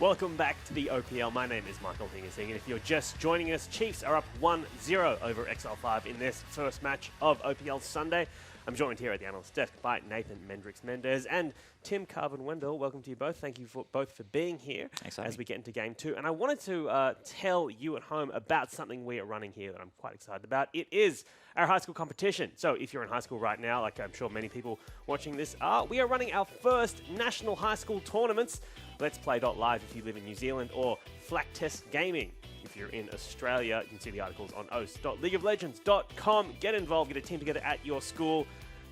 Welcome back to the OPL. My name is Michael Hingersing, and if you're just joining us, Chiefs are up 1-0 over Exile5 in this first match of OPL Sunday. I'm joined here at the analyst desk by Nathan Mendrix-Mendez and Tim Carvin-Wendell. Welcome to you both. Thank you both for being here as we get into Game 2. And I wanted to tell you at home about something we are running here that I'm quite excited about. It is our high school competition. So if you're in high school right now, like I'm sure many people watching this are, we are running our first national high school tournaments. Let's Play.live if you live in New Zealand, or Flak Test Gaming if you're in Australia. You can see the articles on oast.leagueoflegends.com. Get involved, get a team together at your school,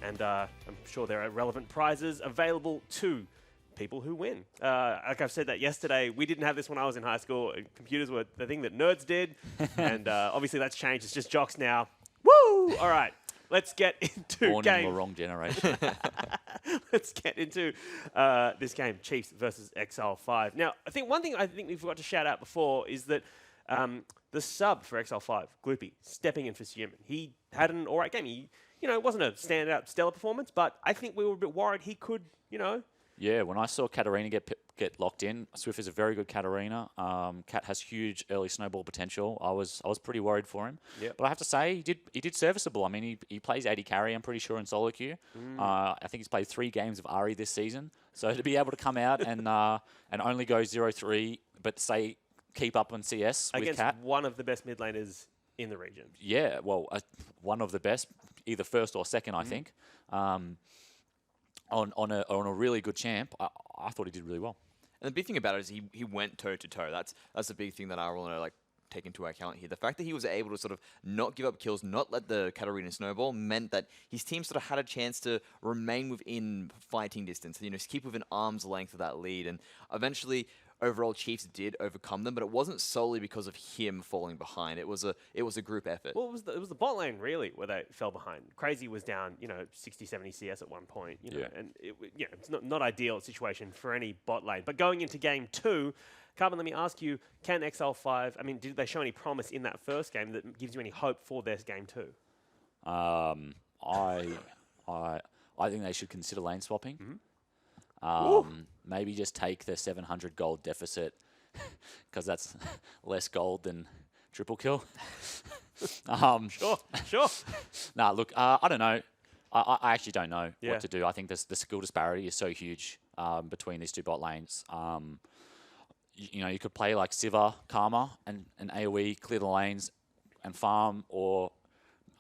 and I'm sure there are relevant prizes available to people who win. Like I've said that yesterday, we didn't have this when I was in high school. Computers were the thing that nerds did, and obviously that's changed. It's just jocks now. Woo! All right. Let's get into Born in the wrong generation. Let's get into this game, Chiefs versus Exile5. Now, one thing we forgot to shout out before is that the sub for Exile5, Gloopy, stepping in for Suman. He had an all right game. It wasn't a standout stellar performance, but I think we were a bit worried he could, Yeah, when I saw Katarina get locked in, Swift is a very good Katarina. Kat has huge early snowball potential. I was pretty worried for him. Yep. But I have to say, he did serviceable. I mean, he plays AD carry, I'm pretty sure, in solo queue. I think he's played 3 games of Ari this season. So to be able to come out and only go 0-3, but say keep up on CS against with Kat. One of the best mid laners in the region. Yeah, well, one of the best, either first or second, I think. On a really good champ, I thought he did really well. And the big thing about it is he went toe-to-toe. That's the big thing that I want to take into account here. The fact that he was able to sort of not give up kills, not let the Katarina snowball, meant that his team sort of had a chance to remain within fighting distance, keep within arm's length of that lead. And eventually, overall, Chiefs did overcome them, but it wasn't solely because of him falling behind. It was a group effort. Well, it was the bot lane, really, where they fell behind. Crazy was down, 60, 70 CS at one point, and it's not ideal situation for any bot lane. But going into Game 2, Carvin, let me ask you, can Exile5, did they show any promise in that first game that gives you any hope for their Game 2? I think they should consider lane swapping. Maybe just take the 700 gold deficit, because that's less gold than triple kill. Sure. Nah, look, I don't know. I actually don't know what to do. I think the skill disparity is so huge between these two bot lanes. You could play like Siva, Karma, and AoE, clear the lanes, and farm, or,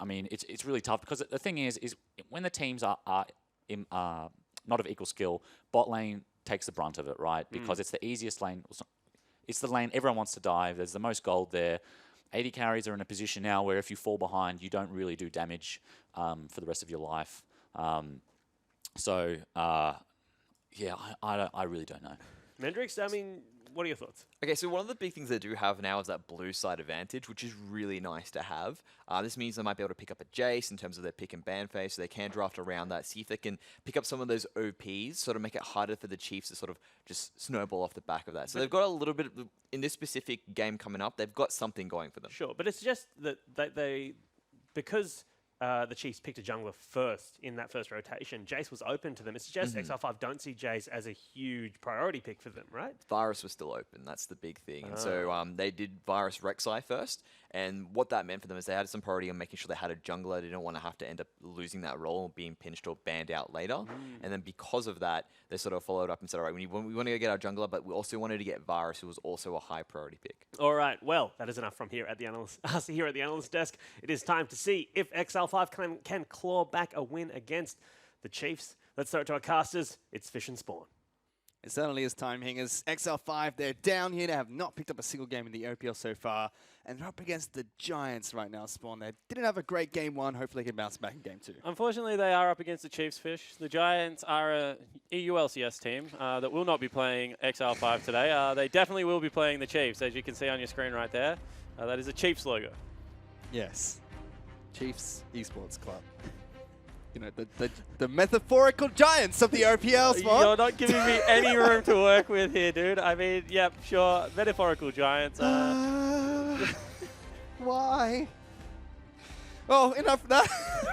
it's really tough, because the thing is when the teams are not of equal skill, bot lane takes the brunt of it, right? Because it's the easiest lane. It's the lane everyone wants to dive. There's the most gold there. AD carries are in a position now where if you fall behind, you don't really do damage for the rest of your life. I really don't know. Mendrix, what are your thoughts? Okay, so one of the big things they do have now is that blue side advantage, which is really nice to have. This means they might be able to pick up a Jace in terms of their pick and ban phase, so they can draft around that, see if they can pick up some of those OPs, sort of make it harder for the Chiefs to sort of just snowball off the back of that. So they've got a little bit, in this specific game coming up, they've got something going for them. Sure, but it's just that because the Chiefs picked a jungler first in that first rotation, Jace was open to them. It's just Exile5 don't see Jace as a huge priority pick for them, right? Virus was still open. That's the big thing. And so they did Virus Rek'Sai first. And what that meant for them is they had some priority on making sure they had a jungler. They didn't want to have to end up losing that role or being pinched or banned out later. And then because of that, they sort of followed up and said, all right, we want to go get our jungler, but we also wanted to get Virus, who was also a high priority pick. All right, well, that is enough from here at the analyst desk. It is time to see if Exile5 can claw back a win against the Chiefs. Let's throw it to our casters. It's Fish and Spawn. It certainly is time, Hingers. Exile5, they're down here. They have not picked up a single game in the OPL so far. And they're up against the Giants right now, Spawn. They didn't have a great Game 1. Hopefully they can bounce back in Game 2. Unfortunately, they are up against the Chiefs, Fish. The Giants are a EULCS team that will not be playing Exile5 today. They definitely will be playing the Chiefs, as you can see on your screen right there. That is a Chiefs logo. Yes. Chiefs Esports Club. The metaphorical giants of the OPL, Spawn. You're not giving me any room to work with here, dude. Yep, sure, metaphorical giants. Why? Well, enough of that.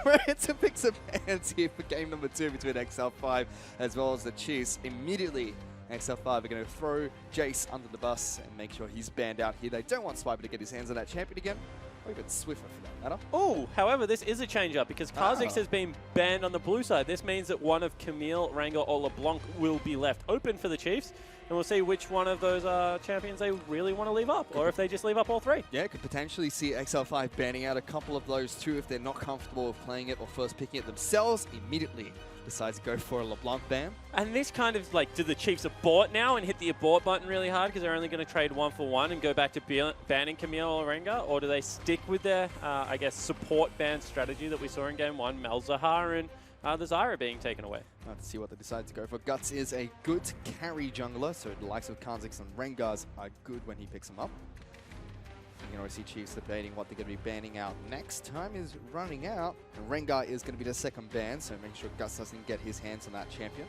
We're here to pick some hands here for game number 2 between Exile5 as well as the Chiefs. Immediately XL5 are going to throw Jace under the bus and make sure he's banned out here. They don't want Swiper to get his hands on that champion again, or even Swiffer for that matter. Oh, however, this is a change-up because Kha'Zix has been banned on the blue side. This means that one of Camille, Ranga, or LeBlanc will be left open for the Chiefs, and we'll see which one of those champions they really want to leave up, or if they just leave up all three. Yeah, could potentially see XL5 banning out a couple of those too if they're not comfortable with playing it or first picking it themselves. Immediately decides to go for a LeBlanc ban. And this kind of like, do the Chiefs abort now and hit the abort button really hard because they're only going to trade 1-for-1 and go back to banning Camille or Renga? Or do they stick with their, I guess, support ban strategy that we saw in Game 1, Malzahar and the Zyra being taken away? Let's see what they decide to go for. Guts is a good carry jungler, so the likes of Kha'Zix and Rengars are good when he picks them up. You can already see Chiefs debating what they're going to be banning out next. Time is running out, and Rengar is going to be the second ban, so make sure Guts doesn't get his hands on that champion.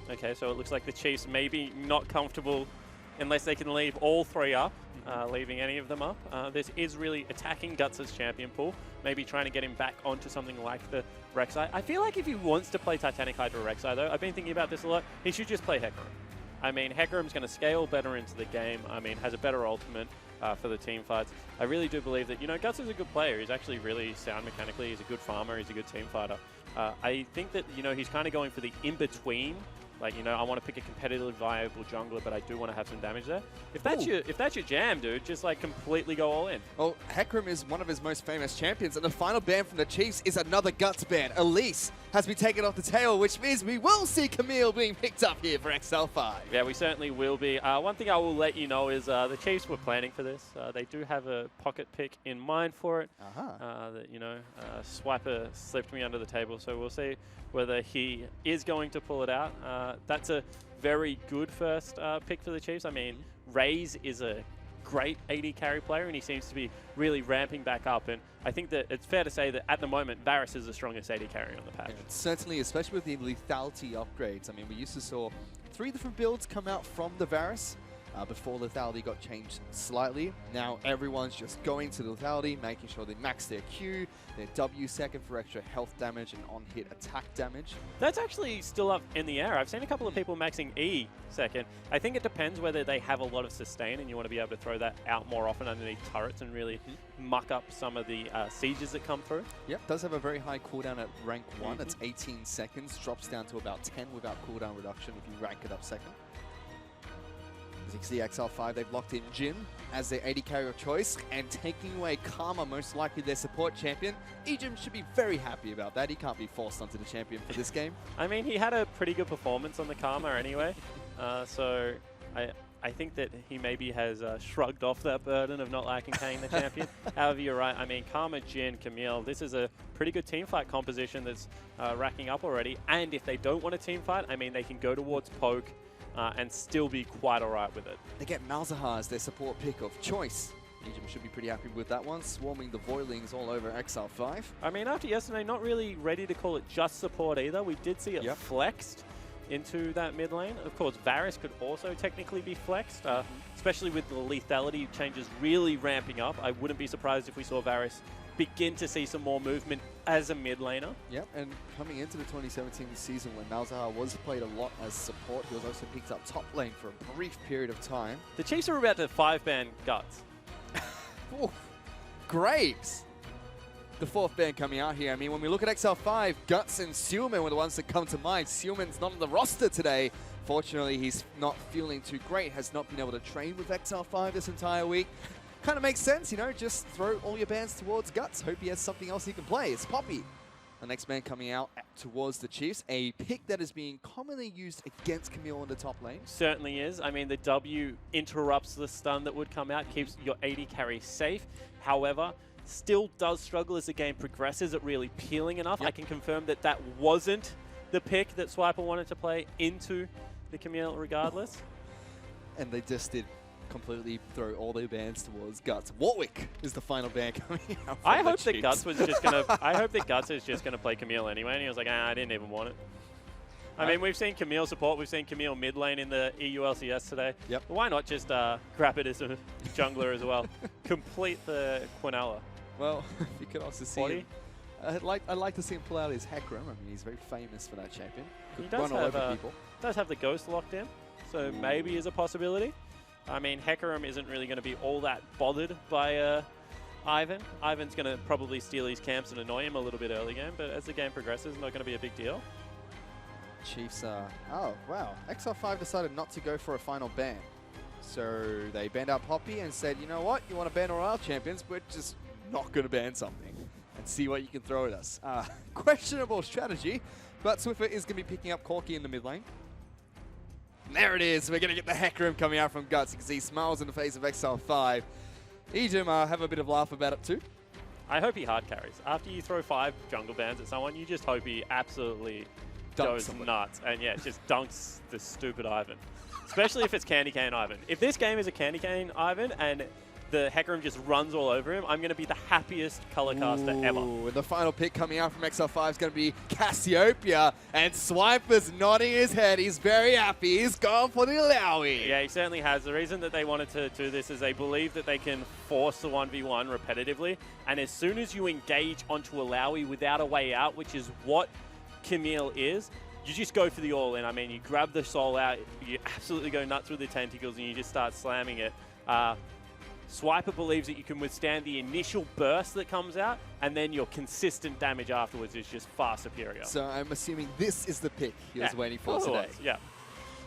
Okay, so it looks like the Chiefs may be not comfortable unless they can leave all three up, leaving any of them up. This is really attacking Guts' champion pool, maybe trying to get him back onto something like the Rek'Sai. I feel like if he wants to play Titanic Hydra Rek'Sai, though, I've been thinking about this a lot, he should just play Hecarim. I mean, Hecarim's going to scale better into the game. I mean, has a better ultimate for the team fights. I really do believe that, you know, Guts is a good player. He's actually really sound mechanically. He's a good farmer. He's a good team fighter. I think that, you know, he's kind of going for the in-between. Like, you know, I want to pick a competitive, viable jungler, but I do want to have some damage there. If that's your jam, dude, just like completely go all in. Well, Hecarim is one of his most famous champions, and the final ban from the Chiefs is another Guts ban. Elise has been taken off the tail, which means we will see Camille being picked up here for XL5. Yeah, we certainly will be. One thing I will let you know is the Chiefs were planning for this. They do have a pocket pick in mind for it. That, you know, Swiper slipped me under the table, so we'll see whether he is going to pull it out. That's a very good first pick for the Chiefs. I mean, Raze is a great AD carry player, and he seems to be really ramping back up. And I think that it's fair to say that at the moment, Varus is the strongest AD carry on the patch. Yeah, certainly, especially with the lethality upgrades. I mean, we used to saw 3 different builds come out from the Varus. Before lethality got changed slightly. Now everyone's just going to lethality, making sure they max their Q, their W second for extra health damage and on-hit attack damage. That's actually still up in the air. I've seen a couple of people maxing E second. I think it depends whether they have a lot of sustain and you want to be able to throw that out more often underneath turrets and really muck up some of the sieges that come through. Yep, does have a very high cooldown at rank 1. It's 18 seconds, drops down to about 10 without cooldown reduction if you rank it up second. As you can see, XL5, they've locked in Jhin as their AD carry of choice, and taking away Karma, most likely their support champion. Ejim should be very happy about that. He can't be forced onto the champion for this game. I mean, he had a pretty good performance on the Karma anyway, so I think that he maybe has shrugged off that burden of not liking paying the champion. However, you're right. I mean, Karma, Jhin, Camille, this is a pretty good team fight composition that's racking up already. And if they don't want a team fight, I mean, they can go towards poke, and still be quite alright with it. They get Malzahar as their support pick of choice. Ejim should be pretty happy with that one, swarming the Voilings all over XL5. I mean, after yesterday, not really ready to call it just support either. We did see it flexed into that mid lane. Of course, Varus could also technically be flexed, especially with the lethality changes really ramping up. I wouldn't be surprised if we saw Varus begin to see some more movement as a mid laner. Yep, and coming into the 2017 season when Malzahar was played a lot as support, he was also picked up top lane for a brief period of time. The Chiefs are about to 5-ban Guts. Ooh, Graves! The 4th ban coming out here. I mean, when we look at XL5, Guts and Sealman were the ones that come to mind. Sealman's not on the roster today. Fortunately, he's not feeling too great, has not been able to train with XL5 this entire week. Kind of makes sense, you know, just throw all your bans towards Guts. Hope he has something else he can play. It's Poppy. The next man coming out towards the Chiefs, a pick that is being commonly used against Camille in the top lane. Certainly is. I mean, the W interrupts the stun that would come out, keeps your AD carry safe. However, still does struggle as the game progresses at really peeling enough. I can confirm that that wasn't the pick that Swiper wanted to play into the Camille regardless. And they just did completely throw all their bans towards Guts. Warwick is the final ban coming out. I hope that Guts was just gonna. I hope that Guts is just gonna play Camille anyway, and he was like, I didn't even want it. I mean, we've seen Camille support, we've seen Camille mid lane in the EULCS today. Yep. But why not just grab it as a jungler as well? Complete the Quinella. Well, you could also see him. I'd like to see him pull out his Hecarim. I mean, he's very famous for that champion. Could He does run all have, over people. Does have the Ghost locked in. so maybe is a possibility. I mean, Hecarim isn't really going to be all that bothered by Ivan. Ivan's going to probably steal his camps and annoy him a little bit early game, but as the game progresses, not going to be a big deal. Chiefs are... Oh, wow. Exile5 decided not to go for a final ban. So they banned out Poppy and said, you know what? You want to ban all our champions? We're just not going to ban something and see what you can throw at us. Questionable strategy, but Swiffer is going to be picking up Corki in the mid lane. And there it is. We're going to get the Hecarim coming out from Guts. You can see smiles in the face of Exile5. Ejim have a bit of laugh about it too. I hope he hard carries. After you throw 5 jungle bans at someone, you just hope he absolutely goes nuts and just dunks the stupid Ivan. Especially if it's Candy Cane Ivan. If this game is a Candy Cane Ivan and the Hecarim just runs all over him, I'm going to be the happiest color caster ever. And the final pick coming out from Exile5 is going to be Cassiopeia, and Swiper's nodding his head. He's very happy. He's gone for the Alawi. Yeah, he certainly has. The reason that they wanted to do this is they believe that they can force the 1v1 repetitively, and as soon as you engage onto Alawi without a way out, which is what Camille is, you just go for the all-in. I mean, you grab the soul out, you absolutely go nuts with the tentacles, and you just start slamming it. Swiper believes that you can withstand the initial burst that comes out, and then your consistent damage afterwards is just far superior. So I'm assuming this is the pick he was waiting for today. Yeah.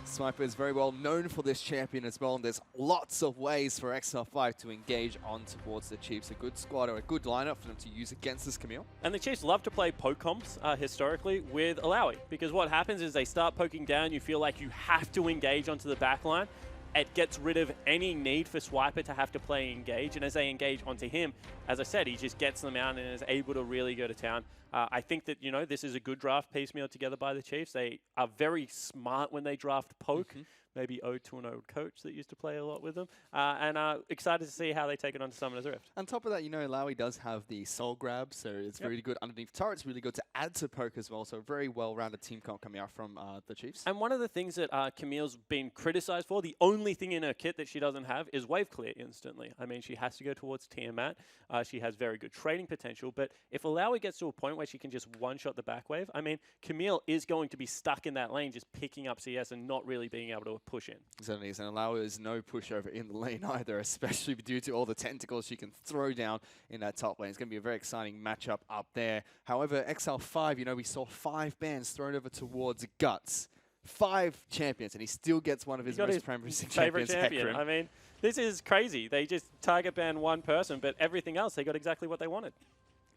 Swiper is very well known for this champion as well, and there's lots of ways for Exile5 to engage on towards the Chiefs. A good squad or a good lineup for them to use against this Camille. And the Chiefs love to play poke comps historically with Alawi, because what happens is they start poking down, you feel like you have to engage onto the back line. It gets rid of any need for Swiper to have to play engage, and as they engage onto him, as I said, he just gets them out and is able to really go to town. I think that, this is a good draft piecemeal together by the Chiefs. They are very smart when they draft poke. Maybe ode to an old coach that used to play a lot with them. And excited to see how they take it on to Summoner's Rift. On top of that, Alawi does have the soul grab, so it's really good underneath turrets, really good to add to poke as well. So very well-rounded team comp coming out from the Chiefs. And one of the things that Camille's been criticized for, the only thing in her kit that she doesn't have is wave clear instantly. I mean, she has to go towards Tiamat. She has very good trading potential, but if Alawi gets to a point where she can just one-shot the back wave, I mean, Camille is going to be stuck in that lane just picking up CS and not really being able to push in. Certainly is, and Alawi is no pushover in the lane either, especially due to all the tentacles she can throw down in that top lane. It's going to be a very exciting matchup up there. However, Exile5, we saw 5 bans thrown over towards Guts. 5 champions, and he still gets one of his most promising champions, champion. Hecarim. I mean, this is crazy. They just target ban one person, but everything else, they got exactly what they wanted.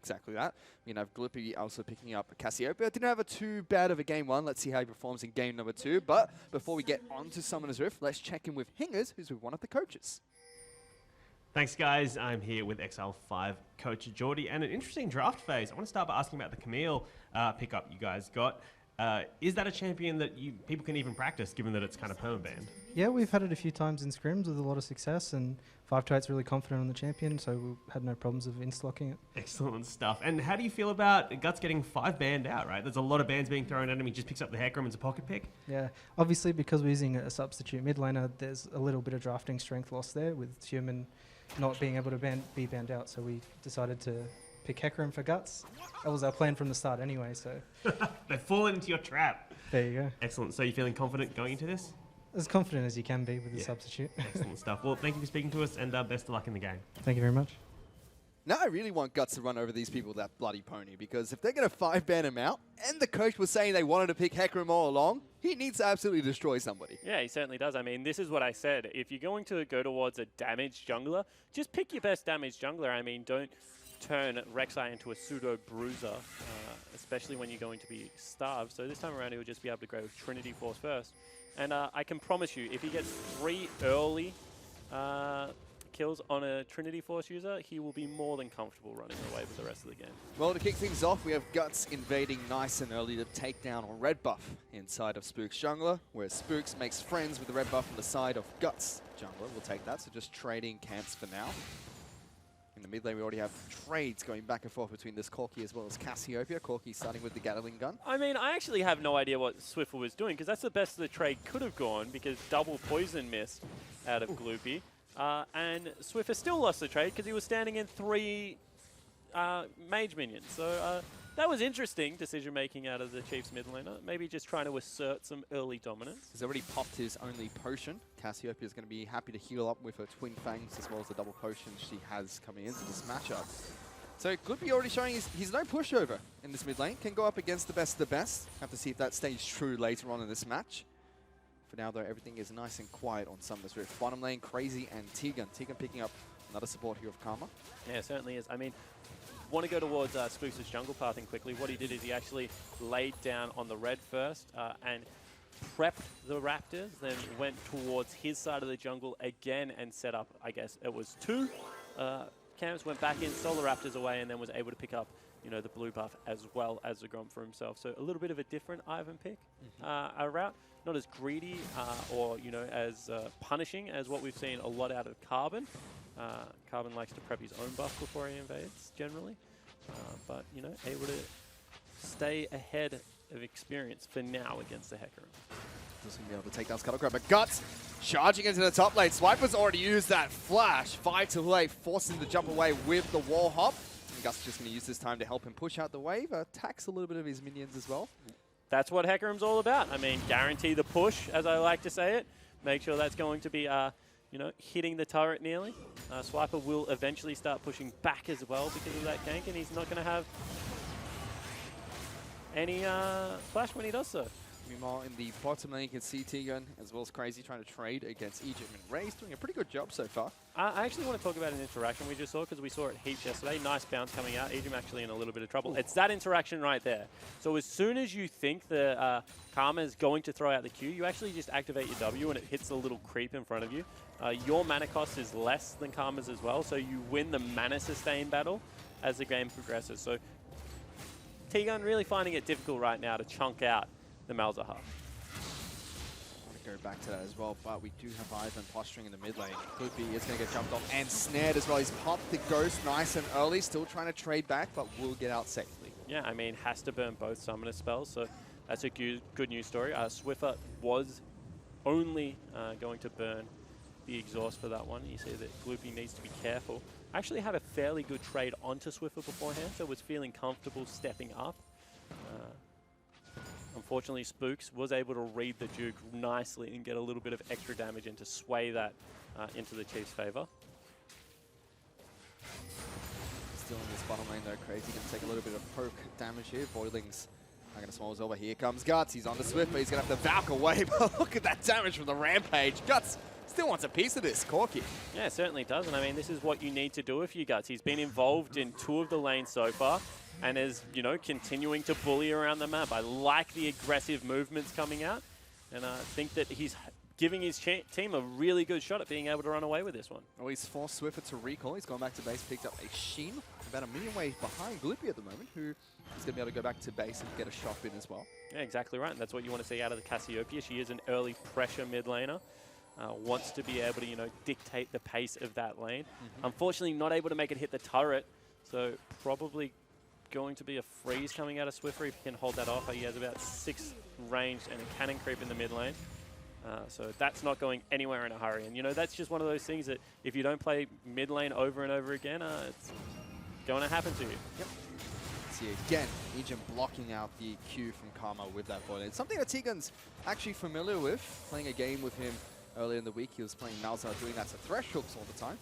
Exactly that. We have Glippy also picking up Cassiopeia. Didn't have too bad of a game 1. Let's see how he performs in game number 2. But before we get on to Summoner's Rift, let's check in with Hingers, who's with one of the coaches. Thanks, guys. I'm here with Exile5 coach Geordie, and an interesting draft phase. I want to start by asking about the Camille pickup you guys got. Is that a champion that people can even practice, given that it's kind of perma-banned? Yeah, we've had it a few times in scrims with a lot of success, and 528's really confident on the champion, so we had no problems of insta-locking it. Excellent stuff. And how do you feel about Guts getting 5 banned out, right? There's a lot of bans being thrown at him. He just picks up the Hecarim as a pocket pick. Yeah, obviously because we're using a substitute mid laner, there's a little bit of drafting strength lost there with Human not being able to be banned out, so we decided to pick Hecarim for Guts. That was our plan from the start anyway, so... They've fallen into your trap. There you go. Excellent. So you're feeling confident going into this? As confident as you can be with the substitute. Excellent stuff. Well, thank you for speaking to us, and best of luck in the game. Thank you very much. Now I really want Guts to run over these people with that bloody pony, because if they're going to 5-ban him out, and the coach was saying they wanted to pick Hecarim all along, he needs to absolutely destroy somebody. Yeah, he certainly does. I mean, this is what I said. If you're going to go towards a damaged jungler, just pick your best damaged jungler. I mean, don't turn Rek'Sai into a pseudo-bruiser, especially when you're going to be starved. So this time around, he'll just be able to go Trinity Force first. And I can promise you, if he gets 3 early kills on a Trinity Force user, he will be more than comfortable running away with the rest of the game. Well, to kick things off, we have Guts invading nice and early to take down a red buff inside of Spook's jungler, where Spooks makes friends with the red buff on the side of Guts' jungler. We'll take that, so just trading camps for now. In the mid lane, we already have trades going back and forth between this Corki as well as Cassiopeia. Corki starting with the Gatling gun. I mean, I actually have no idea what Swiffer was doing, because that's the best the trade could have gone, because double poison missed out of Gloopy. And Swiffer still lost the trade because he was standing in 3 mage minions. So that was interesting decision-making out of the Chiefs mid laner. Maybe just trying to assert some early dominance. He's already popped his only potion. Cassiopeia is going to be happy to heal up with her Twin Fangs as well as the double potion she has coming into this matchup. So Gloopy already showing he's no pushover in this mid lane. Can go up against the best of the best. Have to see if that stays true later on in this match. For now, though, everything is nice and quiet on Summer's Rift. Bottom lane, Crazy and Tegan. Tegan picking up another support here of Karma. Yeah, it certainly is. I mean, want to go towards Spooks' jungle pathing quickly. What he did is he actually laid down on the red first and prepped the Raptors, then went towards his side of the jungle again and set up, I guess it was 2 camps, went back in, stole the Raptors away, and then was able to pick up, you know, the blue buff as well as the Grom for himself. So a little bit of a different Ivan pick, a route. Not as greedy or, you know, as punishing as what we've seen a lot out of Carbon. Carbon likes to prep his own buff before he invades, generally. But, you know, able to stay ahead of experience for now against the Hecarim. Doesn't be able to take down Scuttlecrab, but Guts charging into the top lane. Swiper's already used that flash. 5 to play, forcing him to jump away with the wall hop. And Guts just going to use this time to help him push out the wave. Attacks a little bit of his minions as well. That's what Hecarim's all about. I mean, guarantee the push, as I like to say it. Make sure that's going to be, you know, hitting the turret nearly. Swiper will eventually start pushing back as well because of that gank, and he's not going to have any flash when he does so. Meanwhile, in the bottom lane, you can see Tegan as well as Crazy trying to trade against Egypt. And Ray's doing a pretty good job so far. I actually want to talk about an interaction we just saw because we saw it heaps yesterday. Nice bounce coming out. Egypt actually in a little bit of trouble. It's that interaction right there. So as soon as you think the Karma is going to throw out the Q, you actually just activate your W and it hits a little creep in front of you. Your mana cost is less than Karma's as well, so you win the mana sustain battle as the game progresses. So Tegan really finding it difficult right now to chunk out the Malzahar. I want to go back to that as well, but we do have Ivan posturing in the mid lane. Gloopy is going to get jumped off and snared as well. He's popped the Ghost nice and early, still trying to trade back, but will get out safely. Yeah, I mean, has to burn both summoner spells, so that's a good news story. Swiffer was only going to burn the exhaust for that one. You see that Gloopy needs to be careful. Actually had a fairly good trade onto Swiffer beforehand, so was feeling comfortable stepping up. Unfortunately, Spooks was able to read the Duke nicely and get a little bit of extra damage in to sway that into the Chiefs' favor. Still in this bottom lane though, Crazy going to take a little bit of poke damage here. Boiling's not going to small over. Here comes Guts. He's on the Swift, but he's going to have to Valk away. But look at that damage from the Rampage. Guts still wants a piece of this. Corky. Yeah, it certainly does. And I mean, this is what you need to do if you Guts. He's been involved in 2 of the lanes so far and is, you know, continuing to bully around the map. I like the aggressive movements coming out, and I think that he's giving his team a really good shot at being able to run away with this one. Well, he's forced Swiffer to recall. He's gone back to base, picked up a Sheen, about a minion wave behind Gloopy at the moment, who is going to be able to go back to base and get a shot in as well. Yeah, exactly right, and that's what you want to see out of the Cassiopeia. She is an early pressure mid laner. Wants to be able to, you know, dictate the pace of that lane. Unfortunately, not able to make it hit the turret, so probably going to be a freeze coming out of Swiffer if he can hold that off. He has about 6 ranged and a cannon creep in the mid lane. So that's not going anywhere in a hurry. And, you know, that's just one of those things that if you don't play mid lane over and over again, it's going to happen to you. Yep. See again, Egypt blocking out the Q from Karma with that boiler. It's something that Tegan's actually familiar with. Playing a game with him earlier in the week, he was playing Malzahar, doing that to thresh hooks all the time.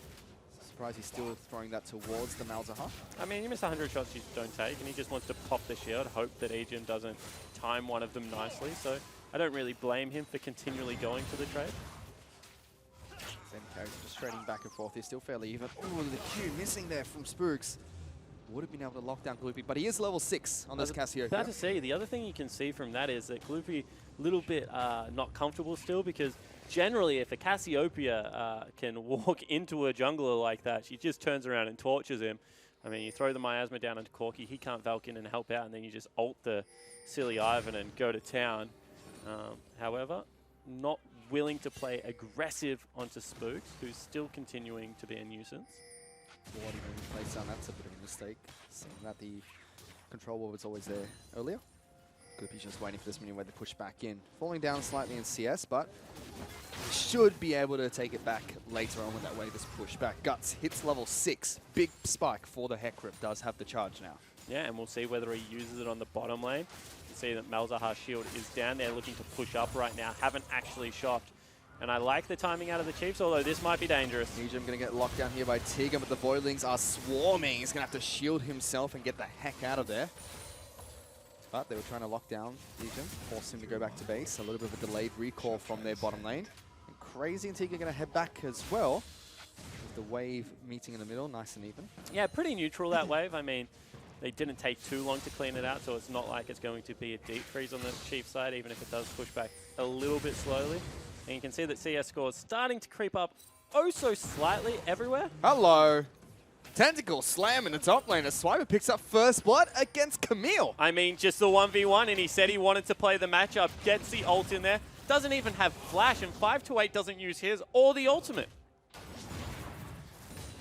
Surprised he's still throwing that towards the Malzahar. I mean, you miss 100 shots you don't take, and he just wants to pop the shield, hope that Egypt doesn't time one of them nicely. So I don't really blame him for continually going to the trade. Same character just trading back and forth. He's still fairly even. Oh, the Q missing there from Spooks. Would have been able to lock down Gloopy, but he is level 6 on this Cassiopeia. Bad to see. The other thing you can see from that is that Gloopy a little bit not comfortable still, because generally if a Cassiopeia can walk into a jungler like that, she just turns around and tortures him. I mean, you throw the miasma down into Corky, he can't Valk in and help out, and then you just ult the silly Ivan and go to town. However, not willing to play aggressive onto Spooks, who's still continuing to be a nuisance. What even place down, that's a bit of a mistake. Seeing that the control wall was always there earlier. Gloopy's just waiting for this minion wave to push back in. Falling down slightly in CS, but should be able to take it back later on when that wave is pushed back. Guts hits level 6. Big spike for the Hecarim. Does have the charge now. Yeah, and we'll see whether he uses it on the bottom lane. You can see that Malzahar's shield is down there looking to push up right now. Haven't actually shocked. And I like the timing out of the Chiefs, although this might be dangerous. Ejim going to get locked down here by Tiga, but the Voidlings are swarming. He's going to have to shield himself and get the heck out of there. But they were trying to lock down Ejim, force him to go back to base. A little bit of a delayed recall from their bottom lane. And Crazy and Tiga are going to head back as well. With the wave meeting in the middle, nice and even. Yeah, pretty neutral that wave. I mean, they didn't take too long to clean it out, so it's not like it's going to be a deep freeze on the Chiefs side, even if it does push back a little bit slowly. And you can see that CS scores starting to creep up oh so slightly everywhere. Hello. Tentacle slam in the top lane as Swiper picks up first blood against Camille. I mean, just the 1v1, and he said he wanted to play the matchup, gets the ult in there, doesn't even have flash, and 528 doesn't use his or the ultimate.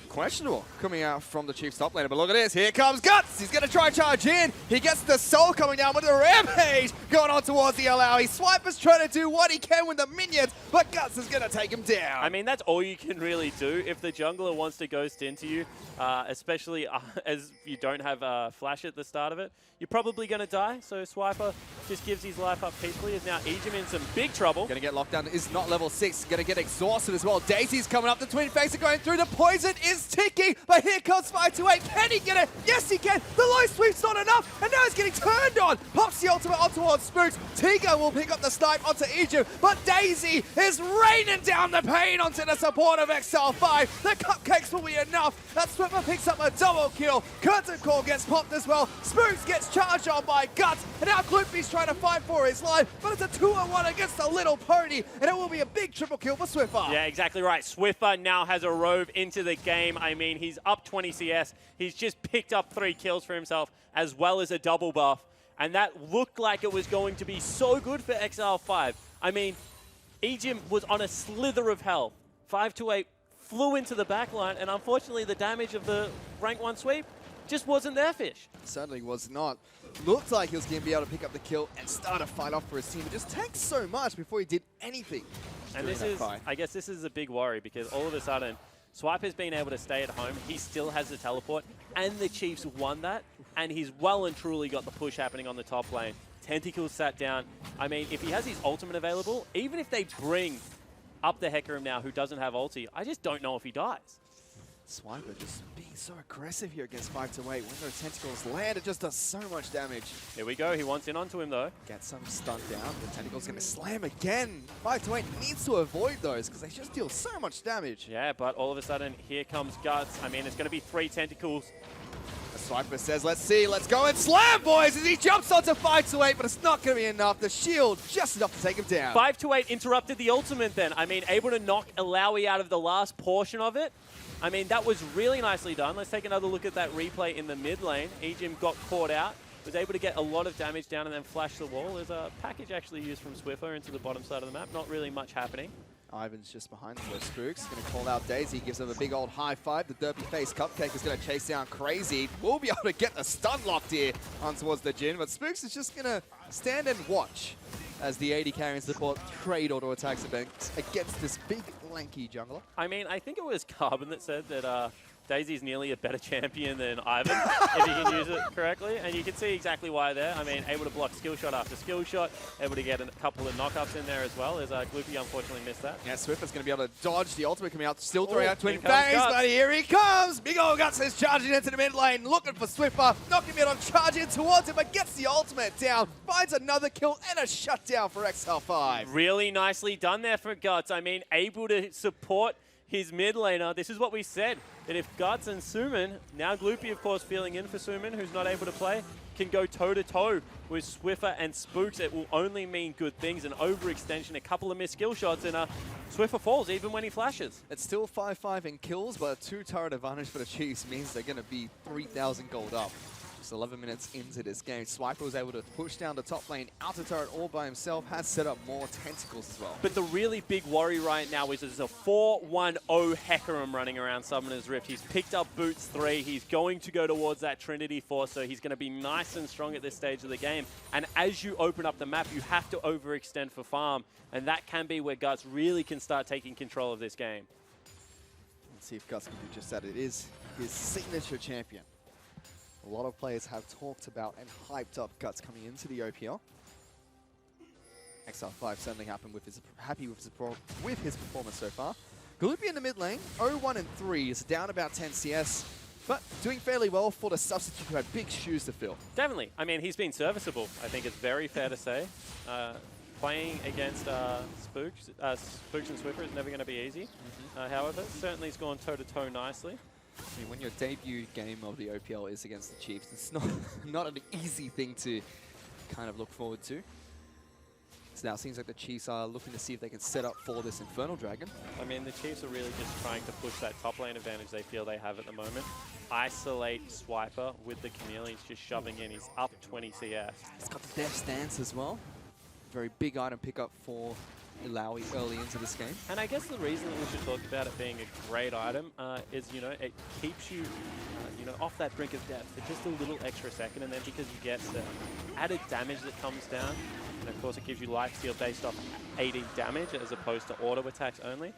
Questionable coming out from the Chiefs top laner, but look at this, here comes Guts, he's gonna try charge in, he gets the soul coming down with the rampage, going on towards the Allow, Swiper's trying to do what he can with the minions, but Guts is gonna take him down. I mean, that's all you can really do if the jungler wants to ghost into you, especially as you don't have flash at the start of it. You're probably gonna die, so Swiper just gives his life up peacefully. Is now Ejim in some big trouble. Gonna get locked down, is not level 6, gonna get exhausted as well. Daisy's coming up, the twin face are going through, the poison is ticking, but here comes 528. Can he get it? Yes, he can. The low sweep's not enough, and now he's getting turned on. Pops the ultimate on towards Spooks. Tiga will pick up the snipe onto Egypt, but Daisy is raining down the pain onto the support of Exile5. The cupcakes will be enough. That Swimmer picks up a double kill. Curtain Call gets popped as well. Spooks gets charged on by Guts, and now Gloopy's trying to fight for his life, but it's a 2-on-1 against the little pony, and it will be a big triple kill for Swiffer. Yeah, exactly right. Swiffer now has a rove into the game. I mean, he's up 20 CS. He's just picked up 3 kills for himself, as well as a double buff. And that looked like it was going to be so good for Exile5. I mean, Ejim was on a slither of hell. 528 flew into the backline, and unfortunately the damage of the rank 1 sweep just wasn't there, Fish. Certainly was not. Looked like he was going to be able to pick up the kill and start a fight off for his team. It just takes so much before he did anything. And this is, I guess this is a big worry, because all of a sudden, Swiper's been able to stay at home. He still has the teleport, and the Chiefs won that, and he's well and truly got the push happening on the top lane. Tentacles sat down. I mean, if he has his ultimate available, even if they bring up the Hecarim now who doesn't have ulti, I just don't know if he dies. Swiper just being so aggressive here against 528. When those tentacles land, it just does so much damage. Here we go. He wants in onto him, though. Gets some stun down. The tentacle's going to slam again. 528 needs to avoid those because they just deal so much damage. Yeah, but all of a sudden, here comes Guts. I mean, it's going to be 3 tentacles. The Swiper says, let's see, let's go and slam, boys, as he jumps onto 528, but it's not going to be enough. The shield, just enough to take him down. 528 interrupted the ultimate then. I mean, able to knock Alawi out of the last portion of it. I mean, that was really nicely done. Let's take another look at that replay in the mid lane. Ejim got caught out, was able to get a lot of damage down and then flash the wall. There's a package actually used from Swiffer into the bottom side of the map. Not really much happening. Ivan's just behind the Spooks. Going to call out Daisy, gives him a big old high five. The derpy face Cupcake is going to chase down Crazy. We'll be able to get the stun locked here on towards the Jhin, but Spooks is just going to stand and watch as the AD carrying support trade auto attacks against this big lanky jungler. I mean, I think it was Carbon that said that Daisy's nearly a better champion than Ivan, if he can use it correctly. And you can see exactly why there. I mean, able to block skill shot after skill shot, able to get a couple of knockups in there as well. As Gloopy unfortunately missed that. Yeah, Swiffer's going to be able to dodge the ultimate coming out, still throwing out Twin here comes Fangs, Guts. but here he comes! Big old Guts is charging into the mid lane, looking for Swiffer, not going to be able to charge in towards him, but gets the ultimate down, finds another kill and a shutdown for Exile5. Really nicely done there for Guts. I mean, able to support his mid laner. This is what we said, that if Guts and Suman, now Gloopy of course feeling in for Suman, who's not able to play, can go toe-to-toe with Swiffer and Spooks, it will only mean good things. An overextension, a couple of missed skill shots, and Swiffer falls even when he flashes. It's still 5-5 in kills, but a 2-turret advantage for the Chiefs means they're going to be 3,000 gold up. Just 11 minutes into this game, Swiper was able to push down the top lane, outer turret all by himself, has set up more tentacles as well. But the really big worry right now is there's a 4-1-0 Hecarim running around Summoner's Rift. He's picked up Boots 3. He's going to go towards that Trinity Force, so he's going to be nice and strong at this stage of the game. And as you open up the map, you have to overextend for farm, and that can be where Guts really can start taking control of this game. Let's see if Guts can do just that. It is his signature champion. a lot of players have talked about and hyped up Guts coming into the OPL. Exile5 certainly happy with his performance so far. Gloopy in the mid lane, 0-1-3, is down about 10 CS, but doing fairly well for the substitute who had big shoes to fill. Definitely. I mean, he's been serviceable. I think it's very fair to say. Playing against Spooks and Swiffer is never going to be easy. However, certainly he's gone toe-to-toe nicely. I mean, when your debut game of the OPL is against the Chiefs, it's not an easy thing to kind of look forward to. So now it seems like the Chiefs are looking to see if they can set up for this Infernal Dragon. I mean, the Chiefs are really just trying to push that top lane advantage they feel they have at the moment. Isolate Swiper with the Camille. He's just shoving in. He's up 20 CS. He's got the Death Stance as well. Very big item pickup for Ilaoi early into this game. And I guess the reason that we should talk about it being a great item is, you know, it keeps you, you know, off that brink of death for just a little extra second, and then because you get the added damage that comes down, and of course it gives you life steal based off AD damage as opposed to auto attacks only,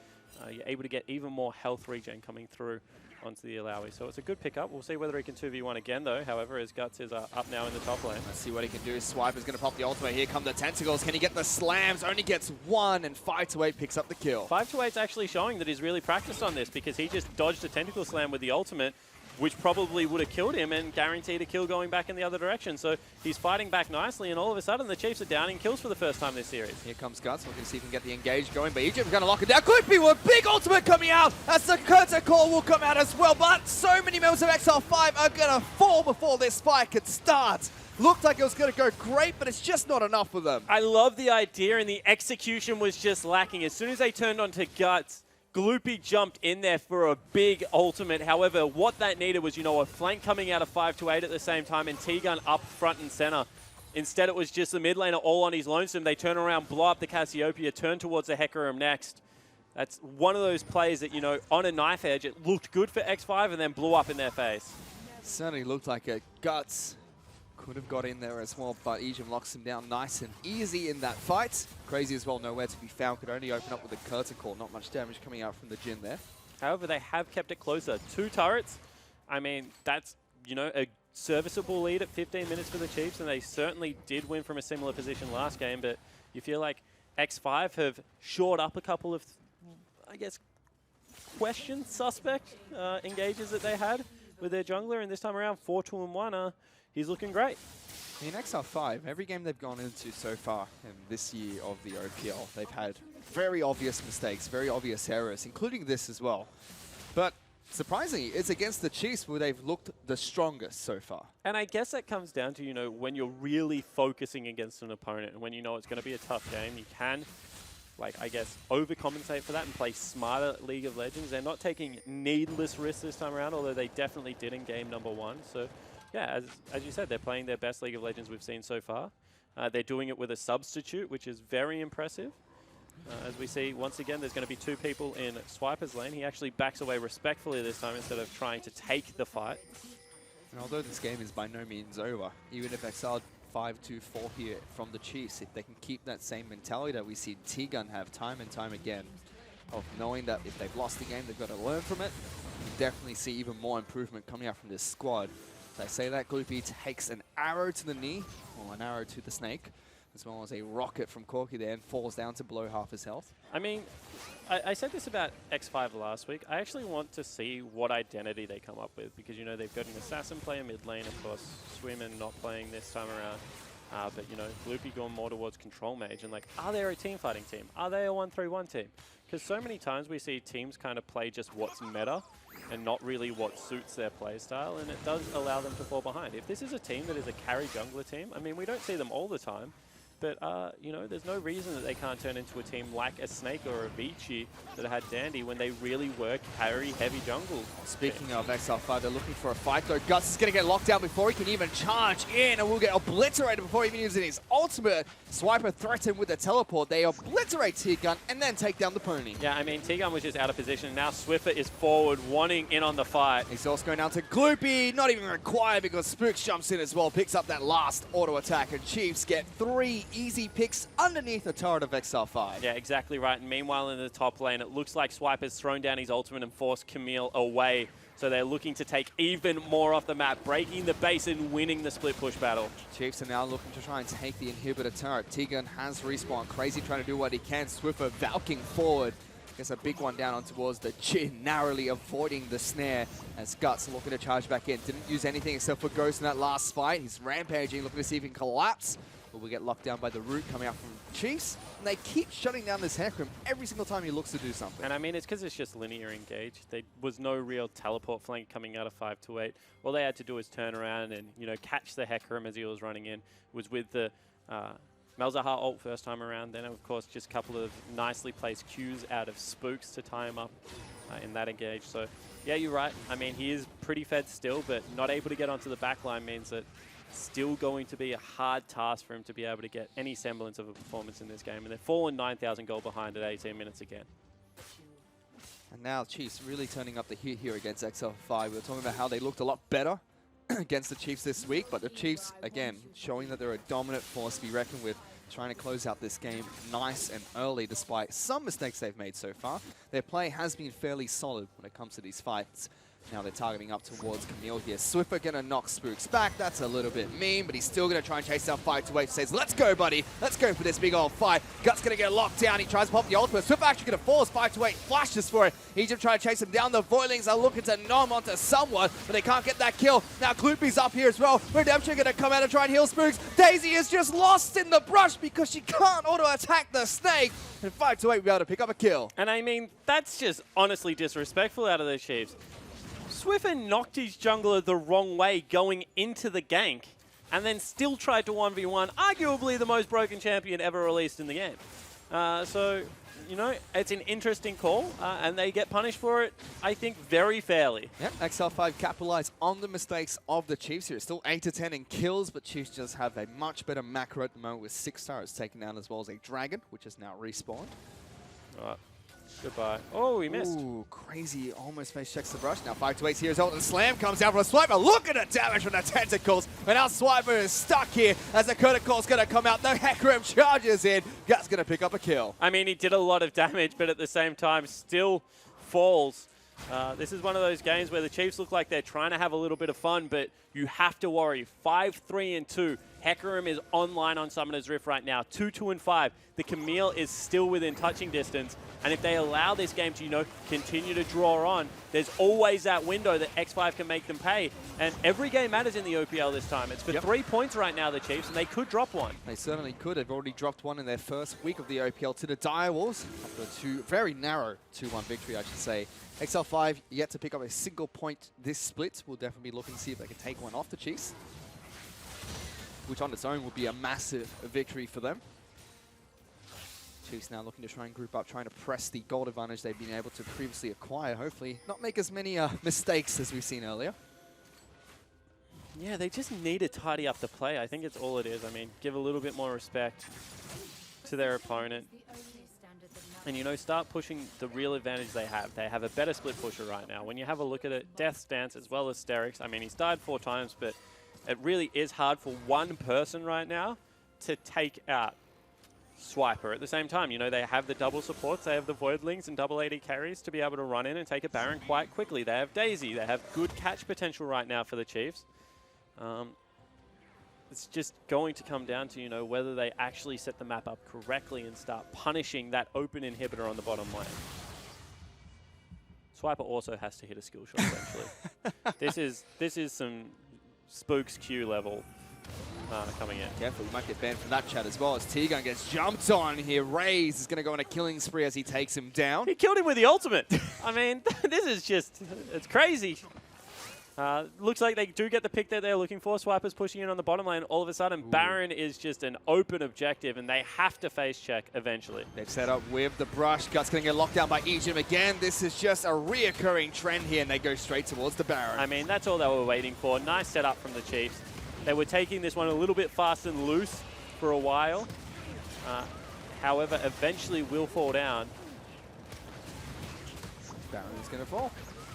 you're able to get even more health regen coming through onto the Ilaoi. So it's a good pickup. We'll see whether he can 2v1 again though. However, his Guts is up now in the top lane. Let's see what he can do. Swiper's going to pop the ultimate. Here come the tentacles. Can he get the slams? Only gets one, and 528 picks up the kill. 528's actually showing that he's really practiced on this, because he just dodged a tentacle slam with the ultimate, which probably would have killed him and guaranteed a kill going back in the other direction. So he's fighting back nicely, and all of a sudden the Chiefs are downing kills for the first time this series. Here comes Guts. We're going to see if we can get the engage going, but Egypt's going to lock it down. Gloopy with a big ultimate coming out as the curtain call will come out as well, but so many members of Exile5 are going to fall before this fight can start. Looked like it was going to go great, but it's just not enough for them. I love the idea, and the execution was just lacking. As soon as they turned onto Guts, Gloopy jumped in there for a big ultimate. However, what that needed was, you know, a flank coming out of 528 at the same time and T-Gun up front and center. Instead, it was just the mid laner all on his lonesome. They turn around, blow up the Cassiopeia, turn towards the Hecarim next. That's one of those plays that, you know, on a knife edge, it looked good for X5 and then blew up in their face. Certainly looked like it. Guts could have got in there as well, but Egypt locks him down nice and easy in that fight. Crazy as well, nowhere to be found. Could only open up with a curtain call. Not much damage coming out from the Jhin there. However, they have kept it closer. 2 turrets. I mean, that's, you know, a serviceable lead at 15 minutes for the Chiefs, and they certainly did win from a similar position last game, but you feel like X5 have shored up a couple of, I guess, suspect engages that they had with their jungler, and this time around, 4-2-1, he's looking great. I mean, Exile5, every game they've gone into so far in this year of the OPL, they've had very obvious mistakes, very obvious errors, including this as well. But surprisingly, it's against the Chiefs where they've looked the strongest so far. And I guess that comes down to, you know, when you're really focusing against an opponent and when you know it's going to be a tough game, you can, like, I guess, overcompensate for that and play smarter at League of Legends. They're not taking needless risks this time around, although they definitely did in game number 1. So, yeah, as you said, they're playing their best League of Legends we've seen so far. They're doing it with a substitute, which is very impressive. As we see, once again, there's going to be 2 people in Swiper's lane. He actually backs away respectfully this time instead of trying to take the fight. And although this game is by no means over, even if Exile 5-2-4 here from the Chiefs, if they can keep that same mentality that we see T-Gun have time and time again, of knowing that if they've lost the game, they've got to learn from it, you definitely see even more improvement coming out from this squad. As I say that, Gloopy takes an arrow to the knee, or an arrow to the snake, as well as a rocket from Corki there, and falls down to below half his health. I mean, I said this about X5 last week. I actually want to see what identity they come up with, because, you know, they've got an assassin player mid lane, of course, Swimmin not playing this time around. But, you know, Gloopy going more towards control mage, and, like, are they a team fighting team? Are they a 1-3-1 team? Because so many times we see teams kind of play just what's meta and not really what suits their play style, and it does allow them to fall behind. If this is a team that is a carry jungler team, I mean, we don't see them all the time, but, you know, there's no reason that they can't turn into a team like a Snake or a Vici that had Dandy when they really were carry-heavy jungle. Speaking of Exile5, they're looking for a fight, though. Guts is going to get locked down before he can even charge in, and will get obliterated before even using his ultimate. Swiper threatened with a teleport. They obliterate T-Gun and then take down the pony. Yeah, I mean, T-Gun was just out of position. Now Swiffer is forward, wanting in on the fight. He's also going down to Gloopy. Not even required because Spooks jumps in as well, picks up that last auto attack, and Chiefs get 3 easy picks underneath the turret of Exile5. Yeah, exactly right. And meanwhile, in the top lane, it looks like Swiper's thrown down his ultimate and forced Camille away So they're looking to take even more off the map, breaking the base and winning the split push battle. Chiefs are now looking to try and take the inhibitor turret. Tegan has respawn. Crazy trying to do what he can. Swiffer valking forward. Gets a big one down on towards the chin, narrowly avoiding the snare as Guts looking to charge back in. Didn't use anything except for Ghost in that last fight. He's rampaging, looking to see if he can collapse. But we get locked down by the root coming out from Chiefs. And they keep shutting down this Hecarim every single time he looks to do something. And I mean, it's because it's just linear engage. There was no real teleport flank coming out of 5 to 8. All they had to do was turn around and, you know, catch the Hecarim as he was running in. Was with the Malzahar ult first time around. Then, of course, just a couple of nicely placed Qs out of Spooks to tie him up in that engage. So, yeah, you're right. I mean, he is pretty fed still, but not able to get onto the back line means that still going to be a hard task for him to be able to get any semblance of a performance in this game. And they've fallen 9,000 gold behind at 18 minutes again. And now Chiefs really turning up the heat here against Exile5. We were talking about how they looked a lot better against the Chiefs this week, but the Chiefs, again, showing that they're a dominant force to be reckoned with, trying to close out this game nice and early despite some mistakes they've made so far. Their play has been fairly solid when it comes to these fights. Now they're targeting up towards Camille here. Swiffer gonna knock Spooks back. That's a little bit mean, but he's still gonna try and chase down 5 to 8. Says, let's go, buddy. Let's go for this big old fight. Guts gonna get locked down. He tries to pop the ultimate. Swiffer actually gonna force 5 to 8. Flashes for it. Egypt trying to chase him down. The Voilings are looking to nom onto someone, but they can't get that kill. Now Gloopy's up here as well. Redemption gonna come out and try and heal Spooks. Daisy is just lost in the brush because she can't auto-attack the snake. And 5 to 8 will be able to pick up a kill. And I mean, that's just honestly disrespectful out of the Chiefs. Swiffer knocked his jungler the wrong way going into the gank and then still tried to 1v1 arguably the most broken champion ever released in the game. So, you know, it's an interesting call and they get punished for it, I think, very fairly. Yep, Exile5 capitalize on the mistakes of the Chiefs here. Still 8 to 10 in kills, but Chiefs just have a much better macro at the moment with 6 stars taken down as well as a dragon, which is now respawned. All right. Goodbye. Oh, he missed. Ooh, crazy. Almost face checks the brush. Now 5 to 8 here's ult and Slam comes out from a Swiper. Look at the damage from the tentacles. And now Swiper is stuck here as the Curticle's going to come out. The Hecarim charges in. Gut's going to pick up a kill. I mean, he did a lot of damage, but at the same time still falls. This is one of those games where the Chiefs look like they're trying to have a little bit of fun, but you have to worry. 5-3-2. Hecarim is online on Summoner's Rift right now. 2-2-5. The Camille is still within touching distance. And if they allow this game to, you know, continue to draw on, there's always that window that X5 can make them pay. And every game matters in the OPL this time. It's for 3 points right now, the Chiefs, and they could drop one. They certainly could. They've already dropped one in their first week of the OPL to the Direwolves. After a very narrow 2-1 victory, I should say. Exile5 yet to pick up a single point this split. We'll definitely be looking to see if they can take one off the Chiefs, which on its own would be a massive victory for them. Chiefs now looking to try and group up, trying to press the gold advantage they've been able to previously acquire. Hopefully not make as many mistakes as we've seen earlier. Yeah, they just need to tidy up the play. I think it's all it is. I mean, give a little bit more respect to their opponent. And, you know, start pushing the real advantage they have. They have a better split pusher right now. When you have a look at it, Death Stance as well as Sterix. I mean, he's died 4 times, but it really is hard for one person right now to take out Swiper. At the same time, you know, they have the double supports. They have the Voidlings and double AD carries to be able to run in and take a Baron quite quickly. They have Daisy. They have good catch potential right now for the Chiefs. It's just going to come down to, you know, whether they actually set the map up correctly and start punishing that open inhibitor on the bottom lane. Swiper also has to hit a skill shot eventually. This is some Spooks Q level coming in. Careful, you might get banned from that chat as well as T-Gun gets jumped on here. Raze is going to go on a killing spree as he takes him down. He killed him with the ultimate. I mean, this is just, it's crazy. Looks like they do get the pick that they're looking for. Swiper's pushing in on the bottom lane. All of a sudden, Baron is just an open objective, and they have to face check eventually. They've set up with the brush. Guts going to get locked down by Egypt again. This is just a reoccurring trend here, and they go straight towards the Baron. I mean, that's all they were waiting for. Nice setup from the Chiefs. They were taking this one a little bit fast and loose for a while. However, eventually will fall down. Baron is going to fall.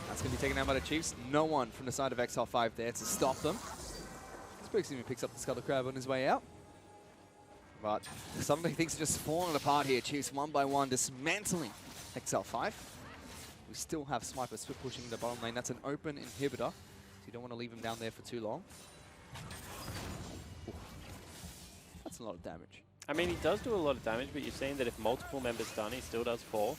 That's going to be taken down by the Chiefs. No one from the side of Exile5 there to stop them. Spooks even picks up the Scuttle Crab on his way out. But suddenly things are just falling apart here. Chiefs one by one dismantling Exile5. We still have Swiper Swift pushing the bottom lane. That's an open inhibitor, so you don't want to leave him down there for too long. Ooh. That's a lot of damage. I mean, he does do a lot of damage, but you've seen that if multiple members done, he still does fall.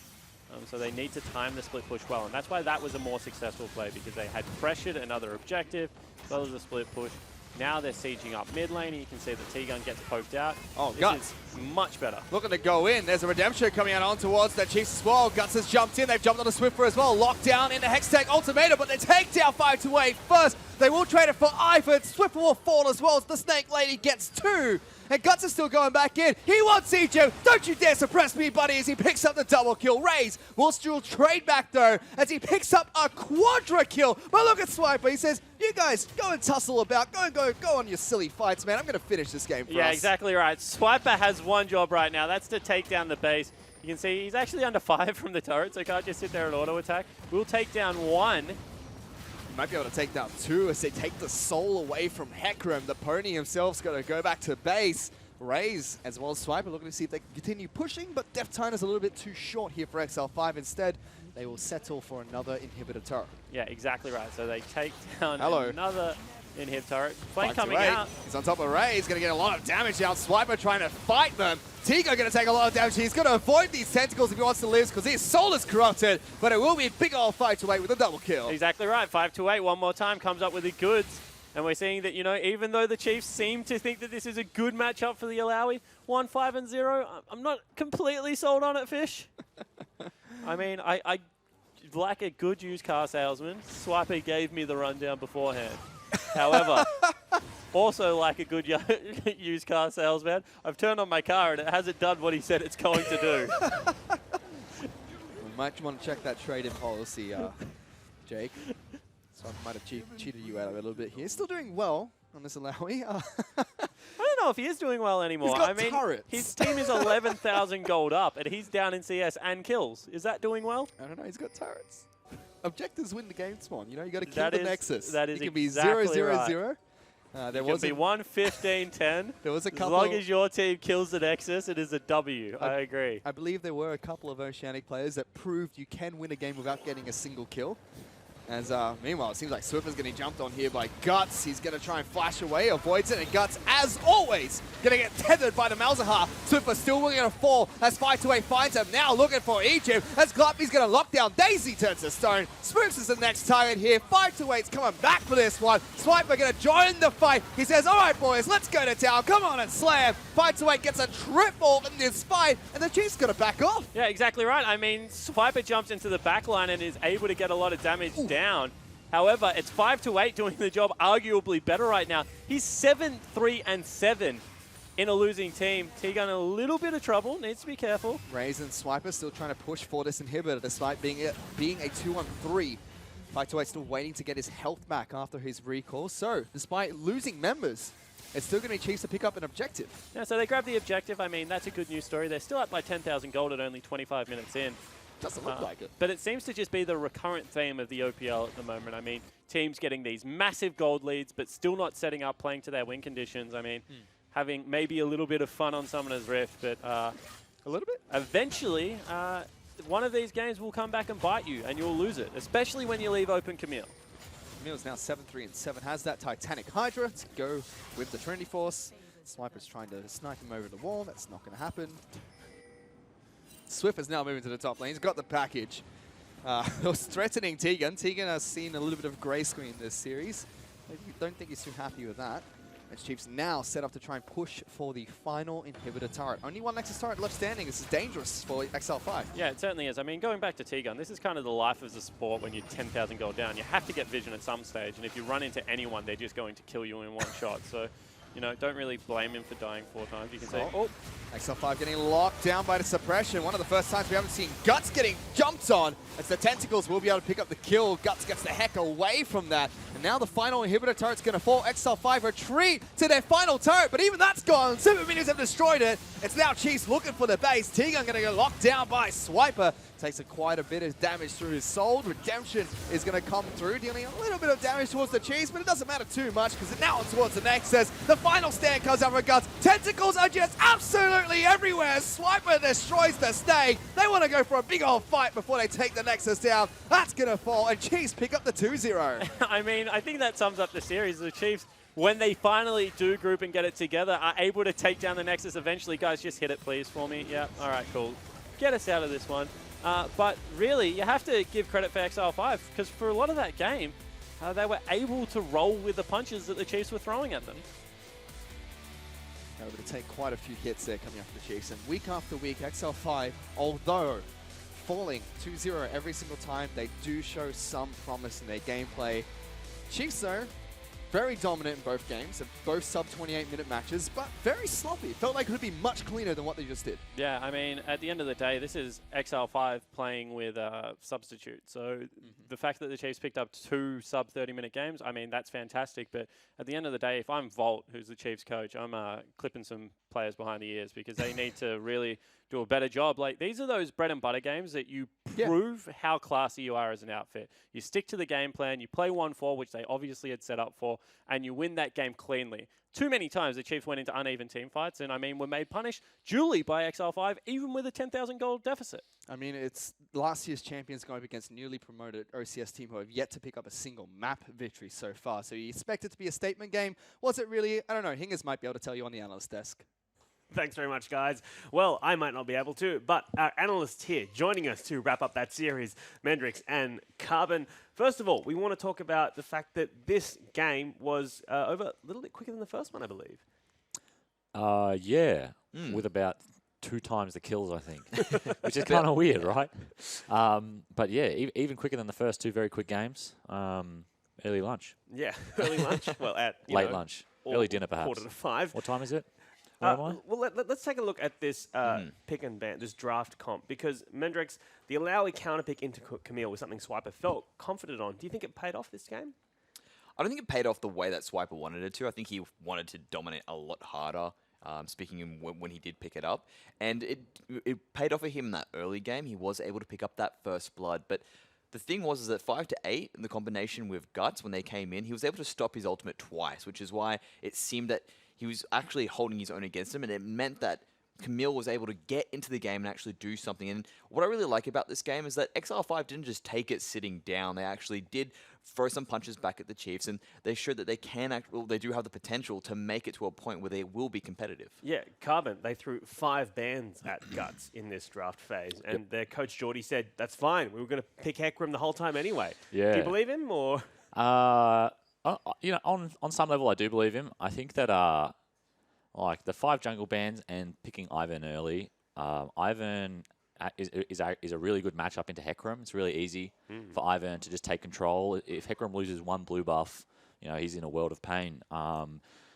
So they need to time the split push well, and that's why that was a more successful play, because they had pressured another objective, as well as a split push. Now they're sieging up mid lane, and you can see that T-Gun gets poked out. Oh, this Guts. is much better. Looking to go in. There's a Redemption coming out on towards the Chiefs as well. Guts has jumped in. They've jumped on the Swiffer as well. Locked down in the Hextech Ultimatum, but they take down 5-8 first. They will trade it for Ivern. Swiffer will fall as well as the Snake Lady gets 2. And Guts is still going back in. He wants Egypt. Don't you dare suppress me, buddy, as he picks up the double kill. Raze will still trade back, though, as he picks up a quadra kill. But look at Swiper. He says, you guys, go and tussle about. Go on your silly fights, man. I'm going to finish this game for us. Yeah, exactly right. Swiper has one job right now. That's to take down the base. You can see he's actually under 5 from the turret, so can't just sit there and auto attack. We'll take down 1. Might be able to take down 2 as they take the soul away from Hecarim. The pony himself's going to go back to base. Raze as well as Swiper looking to see if they can continue pushing, but Death Time is a little bit too short here for Exile5. Instead, they will settle for another inhibitor turret. Yeah, exactly right. So they take down Hello. another inhib turret. Flame coming 5-8. out. He's on top of Raze, going to get a lot of damage out. Swiper trying to fight them. Tigo going to take a lot of damage. He's going to avoid these tentacles if he wants to live because his soul is corrupted, but it will be a big old 5-8 with a double kill. Exactly right. 5-8 one more time comes up with the goods. And we're seeing that, you know, even though the Chiefs seem to think that this is a good matchup for the Alawi, 1-5-0, I'm not completely sold on it, Fish. I mean, I like a good used car salesman. Swiper gave me the rundown beforehand. However, also like a good used car salesman, I've turned on my car and it hasn't done what he said it's going to do. We might want to check that trade-in policy, Jake. So I might have cheated you out a little bit here. Still doing well on this Alawi. I don't know if he is doing well anymore. He's got I mean, turrets. his team is 11,000 gold up, and he's down in CS and kills. Is that doing well? I don't know. He's got turrets. Objectives win the game, Swan. You know, you got to kill the Nexus. That is it can be exactly 0-0-0. There was be 1-15-10. There was a As couple. long as your team kills the Nexus, it is a W. I agree. I believe there were a couple of Oceanic players that proved you can win a game without getting a single kill. As meanwhile, it seems like Swiffer's getting jumped on here by Guts. He's going to try and flash away, avoids it, and Guts, as always, going to get tethered by the Malzahar. Swiffer still going to fall as 5-8 finds him. Now looking for Egypt as Glappy's going to lock down. Daisy turns to stone. Spooks is the next target here. 5-8's coming back for this one. Swiper going to join the fight. He says, all right, boys, let's go to town. Come on and slam. 5-8 gets a triple in this fight, and the Chiefs going to back off. Yeah, exactly right. I mean, Swiper jumps into the backline and is able to get a lot of damage down. However, it's 5-8 doing the job arguably better right now. He's 7-3-7 in a losing team. T-Gun in a little bit of trouble, needs to be careful. Raze and Swiper still trying to push for this inhibitor despite being a 2-on-3. 5-8 still waiting to get his health back after his recall. So, despite losing members, it's still going to be Chiefs to pick up an objective. Yeah, so they grab the objective. I mean, that's a good news story. They're still up by 10,000 gold at only 25 minutes in. Doesn't look like it. But it seems to just be the recurrent theme of the OPL at the moment. I mean, teams getting these massive gold leads, but still not setting up, playing to their win conditions. I mean, having maybe a little bit of fun on Summoner's Rift, but a little bit. Eventually, one of these games will come back and bite you, and you'll lose it, especially when you leave open Camille. Camille's now 7-3-7, has that Titanic Hydra to go with the Trinity Force. Swiper's trying to snipe him over the wall. That's not going to happen. Swift is now moving to the top lane. He's got the package. It was threatening T-Gun. T-Gun has seen a little bit of grey screen this series. I don't think he's too happy with that. And Chiefs now set up to try and push for the final inhibitor turret. Only one Nexus turret left standing. This is dangerous for Exile5. Yeah, it certainly is. I mean, going back to T-Gun, this is kind of the life of the sport when you're 10,000 gold down. You have to get vision at some stage, and if you run into anyone, they're just going to kill you in one shot. So, you know, don't really blame him for dying 4 times. You can say, oh. Exile5 getting locked down by the suppression. One of the first times we haven't seen Guts getting jumped on. As the tentacles will be able to pick up the kill. Guts gets the heck away from that. And now the final inhibitor turret's going to fall. Exile5 retreat to their final turret, but even that's gone. Super Minions have destroyed it. It's now Chiefs looking for the base. T-Gun going to get locked down by Swiper. Takes quite a bit of damage through his soul. Redemption is going to come through, dealing a little bit of damage towards the Chiefs, but it doesn't matter too much because it's now towards the Nexus. The final stand comes out for Guts. Tentacles are just absolutely everywhere. Swiper destroys the stake. They want to go for a big old fight before they take the Nexus down. That's going to fall, and Chiefs pick up the 2-0. I mean, I think that sums up the series. The Chiefs, when they finally do group and get it together, are able to take down the Nexus eventually. Guys, just hit it, please, for me. Yeah, all right, cool. Get us out of this one. But really, you have to give credit for Exile5, because for a lot of that game, they were able to roll with the punches that the Chiefs were throwing at them. Able to take quite a few hits there coming after the Chiefs. And week after week, Exile5, although falling 2-0 every single time, they do show some promise in their gameplay. Chiefs, though, very dominant in both games, both sub-28-minute matches, but very sloppy. Felt like it would be much cleaner than what they just did. Yeah, I mean, at the end of the day, this is Exile5 playing with a substitute. So the fact that the Chiefs picked up 2 sub-30-minute games, I mean, that's fantastic. But at the end of the day, if I'm Volt, who's the Chiefs coach, I'm clipping some players behind the ears because they need to really do a better job. Like, these are those bread and butter games that you prove how classy you are as an outfit. You stick to the game plan, you play 1-4, which they obviously had set up for, and you win that game cleanly. Too many times the Chiefs went into uneven team fights, and I mean, were made punish duly by Exile5, even with a 10,000 gold deficit. I mean, it's last year's champions going up against newly promoted OCS team who have yet to pick up a single map victory so far. So you expect it to be a statement game. Was it really? I don't know. Hingers might be able to tell you on the analyst desk. Thanks very much, guys. Well, I might not be able to, but our analysts here joining us to wrap up that series, Mendrix and Carbon. First of all, we want to talk about the fact that this game was over a little bit quicker than the first one, I believe. Yeah, with about 2 times the kills, I think, which is kind of weird, right? But yeah, even quicker than the first 2 very quick games. Early lunch. Yeah, early lunch. Well, at late lunch, early dinner, perhaps. 4:45. What time is it? Well, let's take a look at this pick and ban, this draft comp, because Mendrix, the Alawi counter pick into Camille was something Swiper felt confident on. Do you think it paid off this game? I don't think it paid off the way that Swiper wanted it to. I think he wanted to dominate a lot harder, speaking in when he did pick it up. And it paid off for him in that early game. He was able to pick up that first blood. But the thing was that 5 to 8, in the combination with Guts, when they came in, he was able to stop his ultimate twice, which is why it seemed that he was actually holding his own against him, and it meant that Camille was able to get into the game and actually do something. And what I really like about this game is that Exile5 didn't just take it sitting down. They actually did throw some punches back at the Chiefs, and they showed that they they do have the potential to make it to a point where they will be competitive. Yeah, Carbon, they threw 5 bans at Guts in this draft phase, and their coach Geordie said, that's fine, we were going to pick Hecarim the whole time anyway. Yeah. Do you believe him, or...? You know, on some level, I do believe him. I think that like the 5 jungle bans and picking Ivan early, Ivan is a really good matchup into Hecarim. It's really easy for Ivan to just take control. If Hecarim loses 1 blue buff, you know, he's in a world of pain. But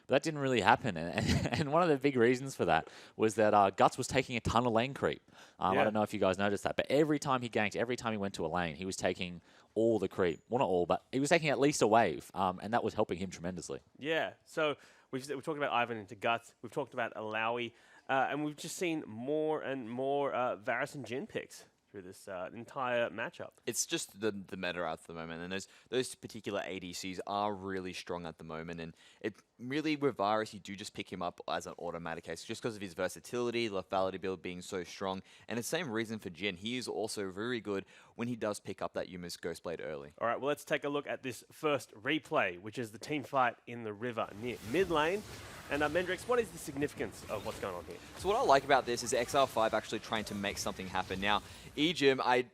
that didn't really happen, and one of the big reasons for that was that Guts was taking a ton of lane creep. I don't know if you guys noticed that, but every time he ganked, every time he went to a lane, he was taking all the creep. Well, not all, but he was taking at least a wave, and that was helping him tremendously. Yeah, so we've talked about Ivan into Guts, we've talked about Alawi, and we've just seen more and more Varus and Jhin picks through this entire matchup. It's just the meta at the moment, and those particular ADCs are really strong at the moment, and it really, with Varus, you do just pick him up as an automatic case, just because of his versatility, lethality build being so strong, and the same reason for Jhin. He is also very good when he does pick up that Yuma's Ghostblade early. All right, well, let's take a look at this first replay, which is the team fight in the river near mid lane. And Mendrix, what is the significance of what's going on here? So what I like about this is Exile5 actually trying to make something happen. Now, Ejim,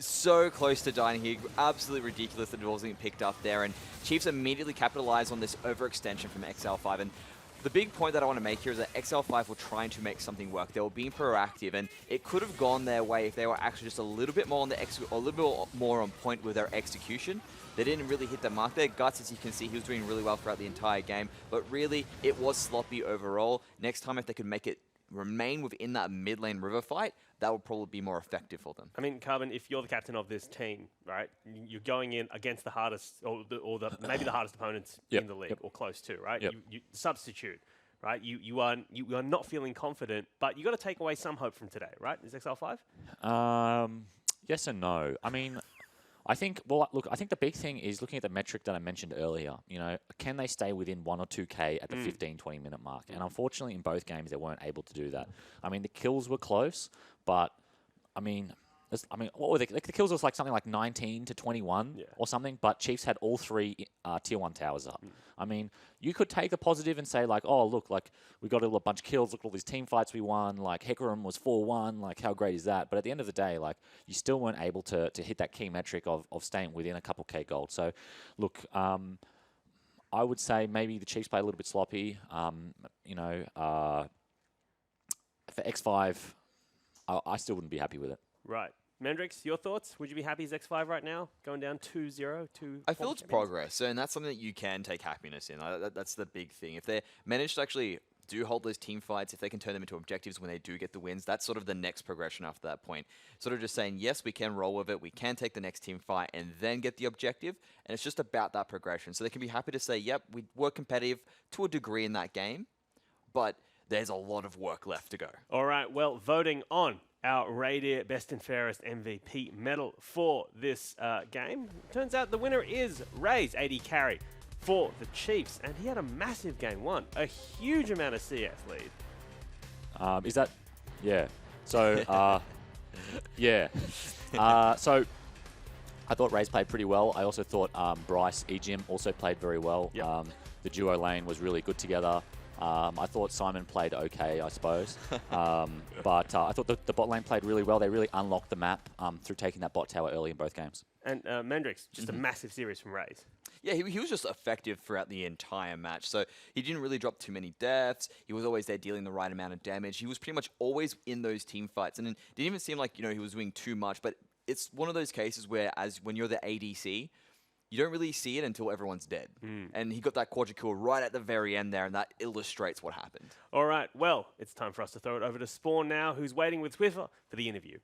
so close to dying here. Absolutely ridiculous that it wasn't picked up there. And Chiefs immediately capitalize on this overextension from Exile5. And the big point that I want to make here is that Exile5 were trying to make something work. They were being proactive, and it could have gone their way if they were actually just a little bit more on a little bit more on point with their execution. They didn't really hit the mark there. Guts, as you can see, he was doing really well throughout the entire game, but really, it was sloppy overall. Next time, if they could make it remain within that mid lane river fight, that would probably be more effective for them. I mean, Carbon, if you're the captain of this team, right, you're going in against the hardest, maybe the hardest opponents in the league, or close to, right? You substitute, right? You are not feeling confident, but you got to take away some hope from today, right? Is Exile5? Yes and no. I mean, I think the big thing is looking at the metric that I mentioned earlier. You know, can they stay within 1 or 2K at the 15, 20-minute mark? And unfortunately, in both games, they weren't able to do that. I mean, the kills were close, but I mean, what were they? Like, the kills was like something like 19 to 21 or something, but Chiefs had all 3 tier 1 towers up. I mean, you could take a positive and say, like, oh, look, like, we got a bunch of kills, look at all these team fights we won, like, Hecarim was 4-1, like, how great is that? But at the end of the day, like, you still weren't able to hit that key metric of staying within a couple K gold. So, look, I would say maybe the Chiefs play a little bit sloppy. You know, for X5, I still wouldn't be happy with it. Right. Mendrix, your thoughts? Would you be happy as X5 right now, going down 2-0 to... I feel it's progress, and that's something that you can take happiness in. That's the big thing. If they manage to actually do hold those team fights, if they can turn them into objectives when they do get the wins, that's sort of the next progression after that point. Sort of just saying, yes, we can roll with it, we can take the next team fight, and then get the objective, and it's just about that progression. So they can be happy to say, yep, we were competitive to a degree in that game, but there's a lot of work left to go. All right, well, voting on our Radier Best and Fairest MVP medal for this game. Turns out the winner is Ray's 80 carry for the Chiefs, and he had a massive game 1, a huge amount of CS lead. Is that... Yeah. So, yeah. So, I thought Ray's played pretty well. I also thought Bryce, Ejim also played very well. Yep. The duo lane was really good together. I thought Simon played okay, I suppose. But I thought the bot lane played really well. They really unlocked the map through taking that bot tower early in both games. And Mendrix, just a massive series from Rays. Yeah, he was just effective throughout the entire match. So he didn't really drop too many deaths. He was always there dealing the right amount of damage. He was pretty much always in those team fights. And it didn't even seem like, you know, he was doing too much. But it's one of those cases where, when you're the ADC, you don't really see it until everyone's dead. And he got that quadra kill right at the very end there, and that illustrates what happened. All right, well, it's time for us to throw it over to Spawn now, who's waiting with Swiffer for the interview.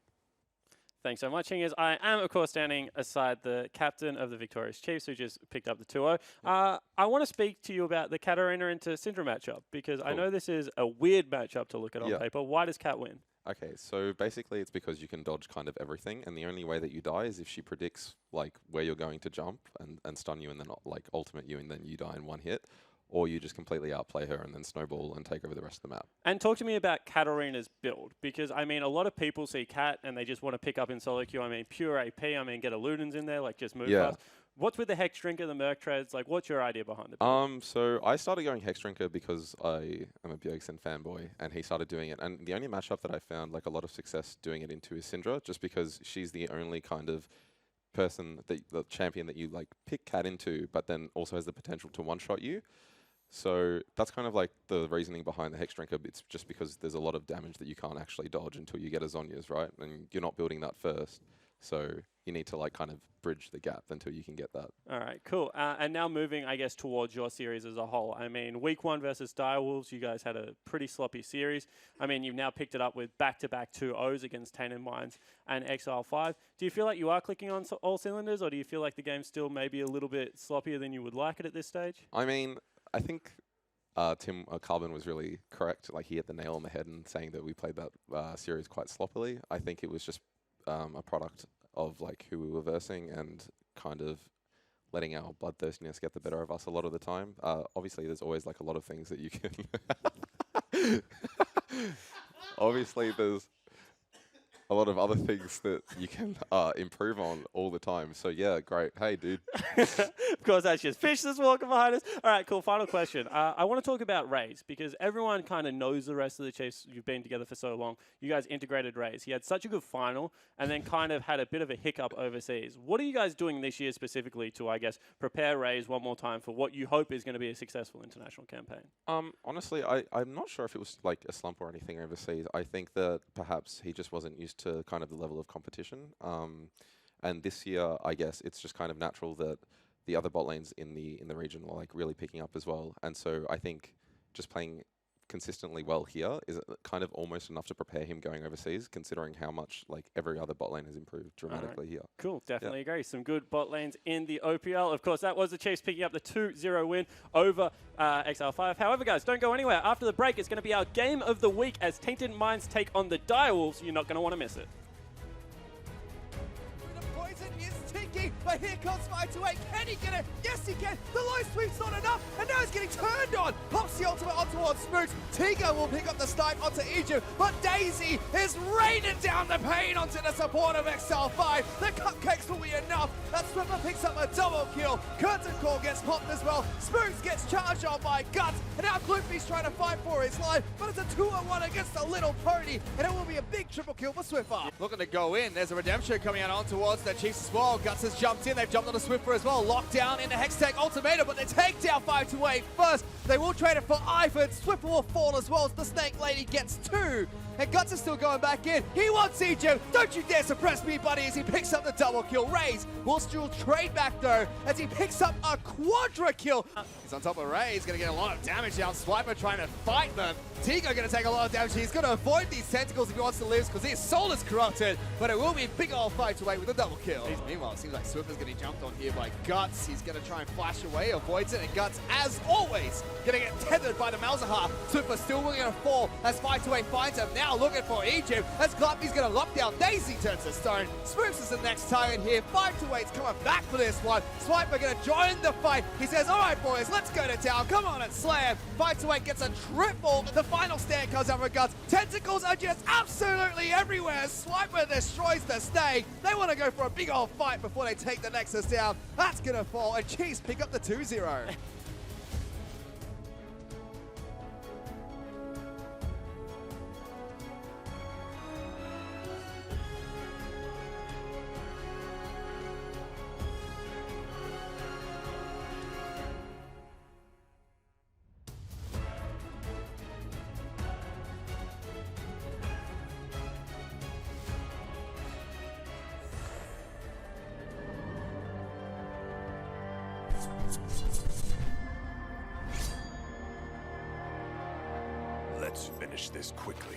Thanks so much, Hingers. I am, of course, standing aside the captain of the victorious Chiefs, who just picked up the 2-0. I want to speak to you about the Katarina into Syndra matchup, because I know this is a weird matchup to look at on paper. Why does Kat win? Okay, so basically it's because you can dodge kind of everything, and the only way that you die is if she predicts like where you're going to jump and stun you and then like ultimate you and then you die in one hit, or you just completely outplay her and then snowball and take over the rest of the map. And talk to me about Katarina's build, because I mean a lot of people see Kat and they just want to pick up in solo queue. I mean pure AP, I mean get a Ludens in there, like just move fast. What's with the Hex Drinker, the Merc Treads? Like, what's your idea behind the build? So I started going Hex Drinker because I am a Bjergsen fanboy, and he started doing it. And the only matchup that I found like a lot of success doing it into is Syndra, just because she's the only kind of person, the champion that you like pick Cat into, but then also has the potential to one-shot you. So that's kind of like the reasoning behind the Hex Drinker. It's just because there's a lot of damage that you can't actually dodge until you get a Zhonya's, right? And you're not building that first. So you need to like kind of bridge the gap until you can get that. All right, cool. And now moving, I guess, towards your series as a whole. I mean, week 1 versus Direwolves, you guys had a pretty sloppy series. I mean, you've now picked it up with back-to-back 2-0s against Tainted Minds and Exile5. Do you feel like you are clicking on all cylinders, or do you feel like the game's still maybe a little bit sloppier than you would like it at this stage? I mean, I think Tim Carbon was really correct. Like, he hit the nail on the head in saying that we played that series quite sloppily. I think it was just a product of like who we were versing and kind of letting our bloodthirstiness get the better of us a lot of the time. Obviously, there's always like a lot of things that you can... Obviously, there's a lot of other things that you can improve on all the time. So yeah, great. Hey, dude. Of course, that's just Fish that's walking behind us. All right, cool. Final question. I want to talk about Raze, because everyone kind of knows the rest of the Chiefs. You've been together for so long. You guys integrated Raze. He had such a good final and then kind of had a bit of a hiccup overseas. What are you guys doing this year specifically to, I guess, prepare Raze one more time for what you hope is going to be a successful international campaign? Honestly, I'm not sure if it was like a slump or anything overseas. I think that perhaps he just wasn't used to kind of the level of competition. And this year, I guess it's just kind of natural that the other bot lanes in the region were like really picking up as well. And so I think just playing consistently well here is kind of almost enough to prepare him going overseas, considering how much like every other bot lane has improved dramatically here. Cool, definitely agree. Some good bot lanes in the OPL. Of course, that was the Chiefs picking up the 2-0 win over Exile5. However, guys, don't go anywhere. After the break, it's going to be our game of the week as Tainted Minds take on the Direwolves. You're not going to want to miss it. Poison is ticking, but here comes 528. Can he get it? Yes, he can. The low sweep's not enough, and now he's getting turned on. Pops the ultimate on towards Smoots. Tiga will pick up the snipe onto Egypt, but Daisy is raining down the pain onto the support of Exile5. The cupcakes will be enough. That Swimmer picks up a double kill. Curtain Call gets popped as well. Smoots gets charged on by Guts, and now Gloopy's trying to fight for his life, but it's a 2-on-1 against the little pony, and it will be a big triple kill for Swiffer. Looking to go in. There's a redemption coming out on towards the Chiefs as well. Guts has jumped in. They've jumped on the Swiffer as well. Locked down in the Hextech Ultimatum, but they take down 528 first. They will trade it for Ivan. Swiffer will fall as well as the Snake Lady gets 2. And Guts is still going back in. He wants Egypt. Don't you dare suppress me, buddy, as he picks up the double kill. Raze will still trade back, though, as he picks up a quadra kill. He's on top of Ray. He's going to get a lot of damage down. Swiper trying to fight them. Tigo going to take a lot of damage. He's going to avoid these tentacles if he wants to live because his soul is corrupted. But it will be a big old fight to wait with a double kill. Meanwhile, it seems like Swiffer's going to be jumped on here by Guts. He's going to try and flash away, avoids it. And Guts, as always, going to get tethered by the Malzahar. Swiffer still willing to fall as 528 finds him. Now looking for Egypt as Gloppy's going to lock down. Daisy turns to stone. Spooks is the next target here. 528's coming back for this one. Swiper going to join the fight. He says, all right, boys, let's go to town. Come on and slam. 528 gets a triple. The final stand comes out for Guts. Tentacles are just absolutely everywhere. Swiper destroys the stake. They want to go for a big old fight before they take the Nexus down. That's going to fall, and Chiefs pick up the 2-0. Let's finish this quickly.